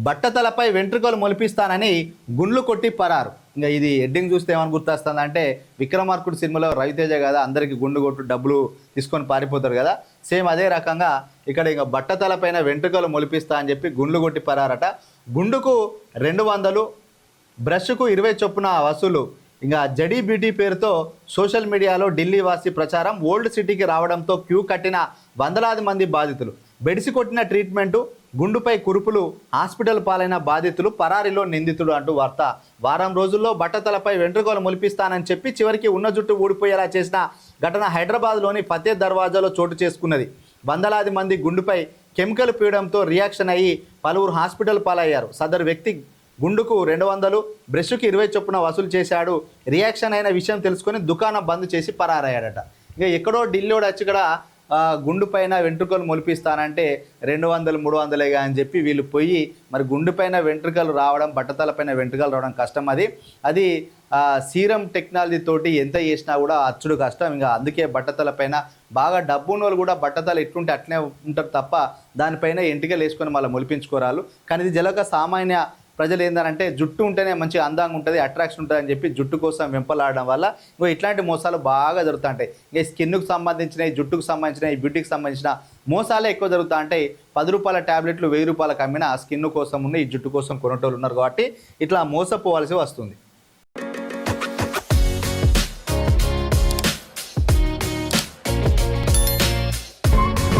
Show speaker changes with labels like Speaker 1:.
Speaker 1: బట్టతలపై వెంట్రుకలు మొలిపిస్తానని గుండ్లు కొట్టి పరారు. ఇంకా ఇది హెడ్డింగ్ చూస్తే ఏమని గుర్తొస్తుంది అంటే విక్రమార్కుడు సినిమాలో రవితేజ కదా అందరికి గుండు కొట్టు డబ్బులు తీసుకొని పారిపోతారు కదా, సేమ్ అదే రకంగా ఇక్కడ ఇంకా బట్టతలపైన వెంట్రుకలు మొలిపిస్తా అని చెప్పి గుండ్లు కొట్టి పరారట. గుండుకు 200, బ్రష్కు 20 చొప్పున వసూలు. ఇంకా జడీ బ్యూటీ పేరుతో సోషల్ మీడియాలో ఢిల్లీ వాసి ప్రచారం. ఓల్డ్ సిటీకి రావడంతో క్యూ కట్టిన వందలాది మంది బాధితులు. బెడిసి కొట్టిన ట్రీట్మెంటు, గుండుపై కురుపులు, హాస్పిటల్ పాలైన బాధితులు, పరారీలో నిందితుడు అంటూ వార్త. వారం రోజుల్లో బట్టతలపై వెంట్రుకలు మొలిపిస్తానని చెప్పి చివరికి ఉన్న జుట్టు ఊడిపోయేలా చేసిన ఘటన హైదరాబాద్లోని ఫతే దర్వాజాలో చోటు చేసుకున్నది. వందలాది మంది గుండుపై కెమికల్ పీయడంతో రియాక్షన్ అయ్యి పలువురు హాస్పిటల్ పాలయ్యారు. సదరు వ్యక్తి గుండుకు 200, బ్రష్కి 20 చొప్పున వసూలు చేశాడు. రియాక్షన్ అయిన విషయం తెలుసుకొని దుకాణం బంద్ చేసి పరారయ్యాడట. ఇక ఎక్కడో ఢిల్లీలో వచ్చి ఇక్కడ గుండు పైన వెంట్రుకలు మొలిపిస్తానంటే 200, 300 అని చెప్పి వీళ్ళు పోయి మరి గుండు పైన వెంట్రుకలు రావడం, బట్టతలపైన వెంట్రుకలు రావడం కష్టం. అది సీరం టెక్నాలజీ తోటి ఎంత చేసినా కూడా అచ్చుడు కష్టం. ఇంకా అందుకే బట్టతలపైన బాగా డబ్బు ఉన్న వాళ్ళు కూడా బట్టతల ఎట్లుంటే అట్లనే ఉంటారు తప్ప దానిపైన ఎంటికలు వేసుకొని మళ్ళీ మొలిపించుకోరాలు. కానీ ఇది జలక సామాన్య ప్రజలు ఏంటంటే జుట్టు ఉంటేనే మంచి అందంగా ఉంటుంది, అట్రాక్షన్ ఉంటుంది అని చెప్పి జుట్టు కోసం వెంపలాడడం వల్ల ఇట్లాంటి మోసాలు బాగా జరుగుతుంటాయి. ఇక స్కిన్కు సంబంధించిన, జుట్టుకు సంబంధించిన, బ్యూటీకి సంబంధించిన మోసాలే ఎక్కువ జరుగుతూ ఉంటాయి. 10 రూపాయల ట్యాబ్లెట్లు 1000 రూపాయలకు అమ్మిన స్కిన్ కోసం ఉన్న ఈ జుట్టు కోసం కొనేటోళ్ళు ఉన్నారు కాబట్టి ఇట్లా మోసపోవాల్సి వస్తుంది.